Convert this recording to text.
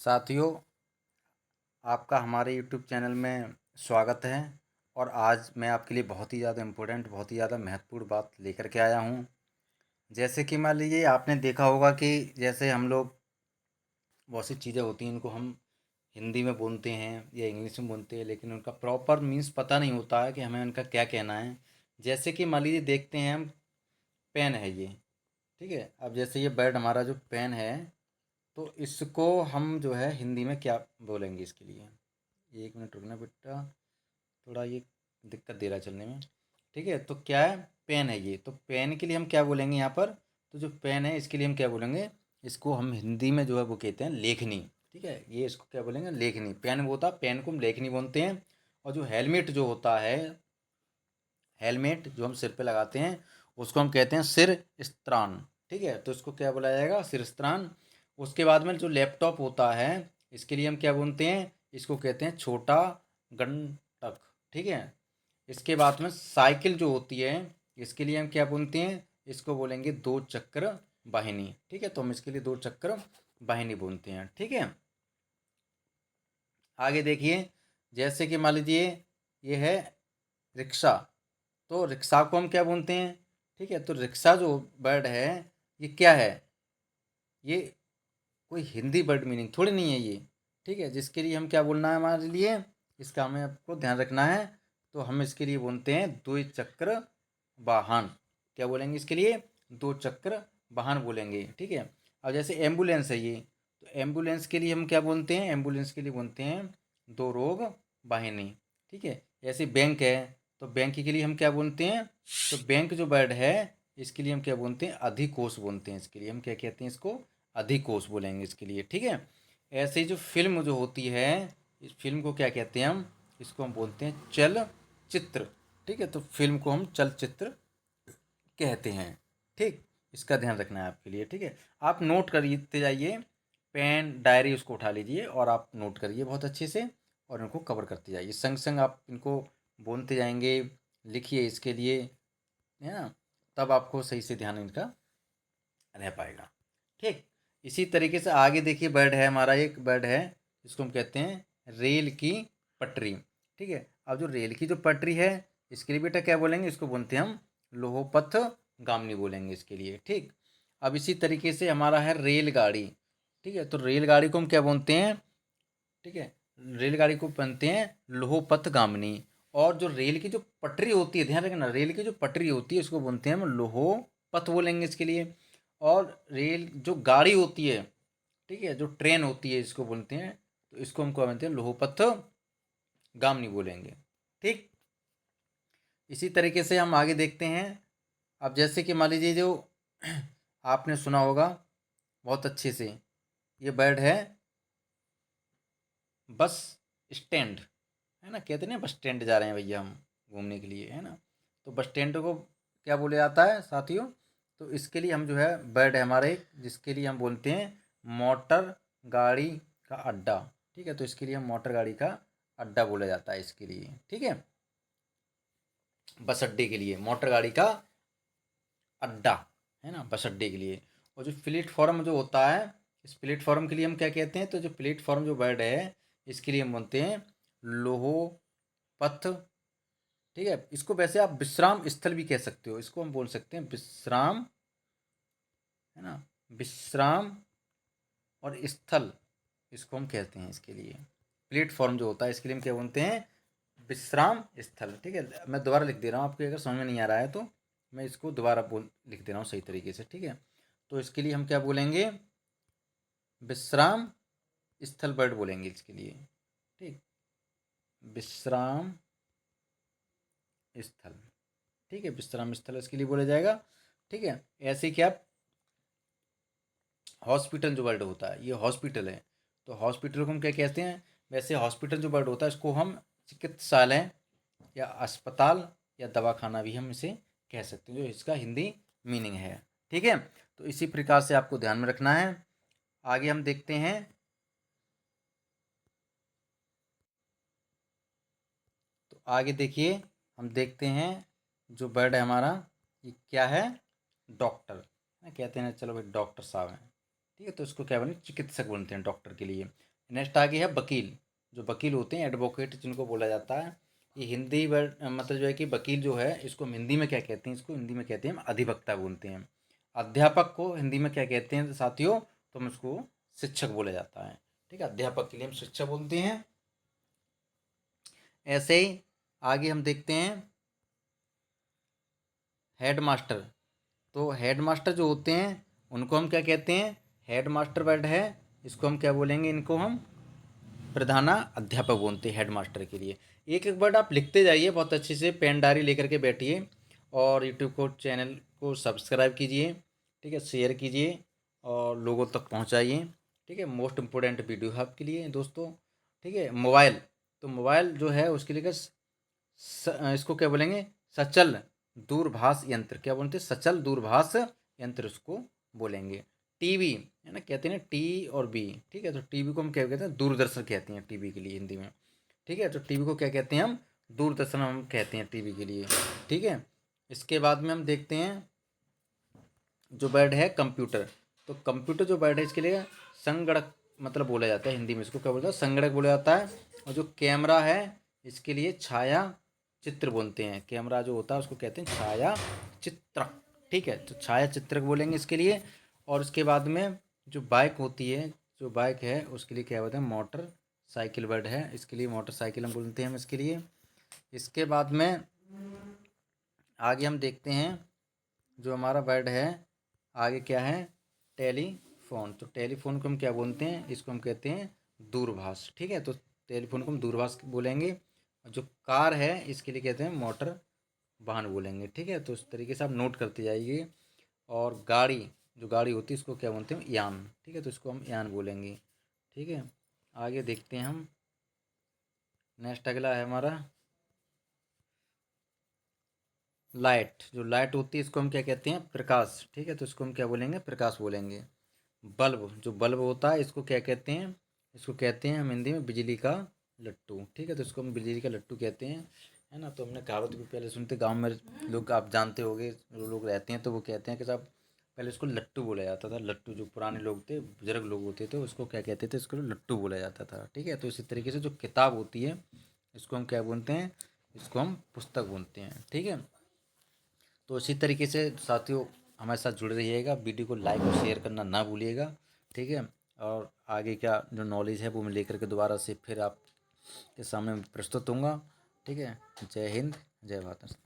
साथियों, आपका हमारे यूट्यूब चैनल में स्वागत है। और आज मैं आपके लिए बहुत ही ज़्यादा इम्पोर्टेंट, बहुत ही ज़्यादा महत्वपूर्ण बात लेकर के आया हूँ। जैसे कि मान लीजिए आपने देखा होगा कि जैसे हम लोग बहुत सी चीज़ें होती हैं, इनको हम हिंदी में बोलते हैं या इंग्लिश में बोलते हैं, लेकिन उनका प्रॉपर मीन्स पता नहीं होता है कि हमें उनका क्या कहना है। जैसे कि मान लीजिए देखते हैं हम, पेन है ये, ठीक है। अब जैसे ये वर्ड हमारा जो पेन है, तो इसको हम जो है हिंदी में क्या बोलेंगे इसके लिए। एक मिनट रुकना बेटा, थोड़ा ये दिक्कत दे रहा है चलने में। ठीक है, तो क्या है, पेन है ये, तो पेन के लिए हम क्या बोलेंगे यहाँ पर। तो जो पेन है इसके लिए हम क्या बोलेंगे, इसको हम हिंदी में जो है वो कहते हैं लेखनी। ठीक है, ये इसको क्या बोलेंगे, लेखनी। पेन वो होता, पेन को हम लेखनी बोलते हैं। और जो हेलमेट जो होता है, हेलमेट जो हम सिर पे लगाते हैं, उसको हम कहते हैं सिर स्त्रान। ठीक है, तो इसको क्या बोला जाएगा, सिर स्त्रान। उसके बाद में जो लैपटॉप होता है, इसके लिए हम क्या बोलते हैं, इसको कहते हैं छोटा गंटक। ठीक है, इसके बाद में साइकिल जो होती है, इसके लिए हम क्या बोलते हैं, इसको बोलेंगे दो चक्र वाहिनी। ठीक है, तो हम इसके लिए दो चक्र वाहिनी बोलते हैं। ठीक है, आगे देखिए, जैसे कि मान लीजिए ये है रिक्शा, तो रिक्शा को हम क्या बोलते हैं। ठीक है, तो रिक्शा जो वर्ड है, ये क्या है, ये कोई हिंदी वर्ड मीनिंग थोड़ी नहीं है ये। ठीक है, जिसके लिए हम क्या बोलना है हमारे लिए, इसका हमें आपको ध्यान रखना है। तो हम इसके लिए बोलते हैं दो चक्र वाहन। क्या बोलेंगे इसके लिए, दो चक्र वाहन बोलेंगे। ठीक है, अब जैसे एम्बुलेंस है ये, तो एम्बुलेंस के लिए हम क्या बोलते हैं, एम्बुलेंस के लिए बोलते हैं दो रोग वाहिनी। ठीक है, ऐसे बैंक है, तो बैंक के लिए हम क्या बोलते हैं, तो बैंक जो वर्ड है, इसके लिए हम क्या बोलते हैं, अधिकोष बोलते हैं। इसके लिए हम क्या कहते हैं, इसको अधिकोष बोलेंगे इसके लिए। ठीक है, ऐसे ही जो फिल्म जो होती है, इस फिल्म को क्या कहते हैं हम, इसको हम बोलते हैं चलचित्र। ठीक है, तो फिल्म को हम चलचित्र कहते हैं। ठीक, इसका ध्यान रखना है आपके लिए। ठीक है, आप नोट करते जाइए, पेन डायरी उसको उठा लीजिए और आप नोट करिए बहुत अच्छे से, और इनको कवर करते जाइए। संग संग आप इनको बोलते जाएंगे, लिखिए इसके लिए, है ना, तब आपको सही से ध्यान इनका रह पाएगा। ठीक, इसी तरीके से आगे देखिए, बर्ड है हमारा, एक बर्ड है जिसको हम कहते हैं रेल की पटरी। ठीक है, अब जो रेल की जो पटरी है, इसके लिए बेटा क्या बोलेंगे, इसको बोलते हैं हम लोहपथ गामिनी बोलेंगे इसके लिए। ठीक, अब इसी तरीके से हमारा है रेलगाड़ी। ठीक है, तो रेलगाड़ी को हम क्या बोलते हैं, ठीक है, रेलगाड़ी को बनते हैं लोहपथ गामिनी। और जो रेल की जो पटरी होती है, ध्यान रखना, रेल की जो पटरी होती है इसको बोलते हैं हम लोहोपथ बोलेंगे इसके लिए। और रेल जो गाड़ी होती है, ठीक है, जो ट्रेन होती है, इसको बोलते हैं, तो इसको हम क्या बोलते हैं, लोहपथ गामिनी बोलेंगे। ठीक, इसी तरीके से हम आगे देखते हैं। अब जैसे कि मान लीजिए जो आपने सुना होगा बहुत अच्छे से, ये वर्ड है बस स्टैंड, है ना। कहते हैं ना, बस स्टैंड जा रहे हैं भैया हम घूमने के लिए, है ना। तो बस स्टैंड को क्या बोला जाता है साथियों, तो इसके लिए हम जो है वर्ड है हमारे एक, जिसके लिए हम बोलते हैं मोटर गाड़ी का अड्डा। ठीक है, तो इसके लिए हम मोटर गाड़ी का अड्डा बोला जाता है इसके लिए। ठीक है, बस अड्डे के लिए मोटर गाड़ी का अड्डा, है ना, बस अड्डे के लिए। और जो प्लेटफॉर्म जो होता है, इस प्लेटफॉर्म के लिए हम क्या कहते हैं, तो जो प्लेटफॉर्म जो वर्ड है, इसके लिए हम बोलते हैं लोहो पथ। ठीक है, इसको वैसे आप विश्राम स्थल भी कह सकते हो, इसको हम बोल सकते हैं विश्राम, है ना, विश्राम और स्थल, इसको हम कहते हैं इसके लिए। प्लेटफॉर्म जो होता है, इसके लिए हम क्या बोलते हैं, विश्राम स्थल। ठीक है, मैं दोबारा लिख दे रहा हूँ, आपको अगर समझ में नहीं आ रहा है तो मैं इसको दोबारा बोल लिख दे रहा हूँ सही तरीके से। ठीक है, तो इसके लिए हम क्या बोलेंगे, विश्राम स्थल वर्ड बोलेंगे इसके लिए। ठीक, विश्राम स्थल। ठीक है, विश्राम स्थल इसके लिए बोला जाएगा। ठीक है, ऐसे ही क्या, हॉस्पिटल जो वर्ड होता है, ये हॉस्पिटल है, तो हॉस्पिटल को हम क्या कहते हैं, वैसे हॉस्पिटल जो वर्ड होता है, इसको हम चिकित्सालय या अस्पताल या दवाखाना भी हम इसे कह सकते हैं, जो इसका हिंदी मीनिंग है। ठीक है, तो इसी प्रकार से आपको ध्यान में रखना है। आगे हम देखते हैं, तो आगे देखिए, हम देखते हैं जो वर्ड है हमारा, ये क्या है, डॉक्टर। कहते हैं चलो भाई डॉक्टर साहब हैं। ठीक है, तो इसको क्या बोलते हैं, चिकित्सक बोलते हैं डॉक्टर के लिए। नेक्स्ट आगे है वकील। जो वकील होते हैं, एडवोकेट जिनको बोला जाता है, ये हिंदी वर्ड मतलब जो है कि वकील जो है, इसको हम हिंदी में क्या कहते हैं, इसको हिंदी में कहते हैं हम अधिवक्ता बोलते हैं। अध्यापक को हिंदी में क्या कहते हैं साथियों, तो हम इसको शिक्षक बोला जाता है। ठीक है, अध्यापक के लिए हम शिक्षक बोलते हैं। ऐसे ही आगे हम देखते हैं हेड मास्टर। तो हेड मास्टर जो होते हैं उनको हम क्या कहते हैं, हेड मास्टर वर्ड है, इसको हम क्या बोलेंगे, इनको हम प्रधाना अध्यापक बोलते हैं हेड मास्टर के लिए। एक एक वर्ड आप लिखते जाइए बहुत अच्छे से, पेन डायरी लेकर के बैठिए और यूट्यूब को चैनल को सब्सक्राइब कीजिए। ठीक है, शेयर कीजिए और लोगों तक पहुंचाइए। ठीक है, मोस्ट इम्पोर्टेंट वीडियो है आपके लिए दोस्तों। ठीक है, मोबाइल, तो मोबाइल जो है उसके लिए इसको क्या बोलेंगे, सचल दूरभाष यंत्र, क्या बोलते हैं, सचल दूरभाष यंत्र उसको बोलेंगे। टीवी है ना, कहते हैं ना टी और बी। ठीक है, तो टीवी को हम क्या कहते हैं, दूरदर्शन कहते हैं टीवी के लिए हिंदी में। ठीक है, तो टीवी को क्या कहते हैं हम, दूरदर्शन हम कहते हैं टीवी के लिए। ठीक है, इसके बाद में हम देखते हैं जो वर्ड है कंप्यूटर। तो कंप्यूटर जो वर्ड है इसके लिए संगणक मतलब बोला जाता है हिंदी में, इसको क्या बोलता है, संगणक बोला जाता है। और जो कैमरा है इसके लिए छाया चित्र बोलते हैं, कैमरा जो होता है उसको कहते हैं छाया चित्रक। ठीक है, तो छाया चित्रक बोलेंगे इसके लिए। और उसके बाद में जो बाइक होती है, जो बाइक है उसके लिए क्या बोलते हैं, मोटर साइकिल वर्ड है, इसके लिए मोटरसाइकिल हम बोलते हैं हम इसके लिए। इसके बाद में आगे हम देखते हैं जो हमारा वर्ड है आगे क्या है, टेलीफोन। तो टेलीफोन को हम क्या बोलते हैं, इसको हम कहते हैं दूरभाष। ठीक है, तो टेलीफोन को हम दूरभाष बोलेंगे। जो कार है इसके लिए कहते हैं मोटर वाहन बोलेंगे। ठीक है, तो इस तरीके से आप नोट करते जाइए। और गाड़ी, जो गाड़ी होती है इसको क्या बोलते हैं, यान। ठीक है, तो इसको हम यान बोलेंगे। ठीक है, आगे देखते हैं हम। नेक्स्ट अगला है हमारा लाइट। जो लाइट होती है इसको हम क्या कहते हैं, प्रकाश। ठीक है, तो इसको हम क्या बोलेंगे, प्रकाश बोलेंगे। बल्ब, जो बल्ब होता है इसको क्या कहते हैं, इसको कहते हैं हम हिंदी में बिजली का लट्टू। ठीक है, तो इसको हम बिजली का लट्टू कहते हैं, है ना। तो हमने कहावत भी पहले सुनते, गांव में लोग आप जानते होंगे, जो लोग रहते हैं तो वो कहते हैं कि साहब पहले इसको लट्टू बोला जाता था। लट्टू, जो पुराने लोग थे, बुजुर्ग लोग होते थे, उसको क्या कहते थे, इसको लट्टू बोला जाता था। ठीक है, तो इसी तरीके से जो किताब होती है इसको हम क्या बोलते हैं, इसको हम पुस्तक बोलते हैं। ठीक है, तो इसी तरीके से साथियों हमारे साथ जुड़े रहिएगा, वीडियो को लाइक और शेयर करना ना भूलिएगा। ठीक है, और आगे का जो नॉलेज है वो मैं लेकर के दोबारा से फिर आपके सामने प्रस्तुत होऊंगा। ठीक है, जय हिंद, जय भारत।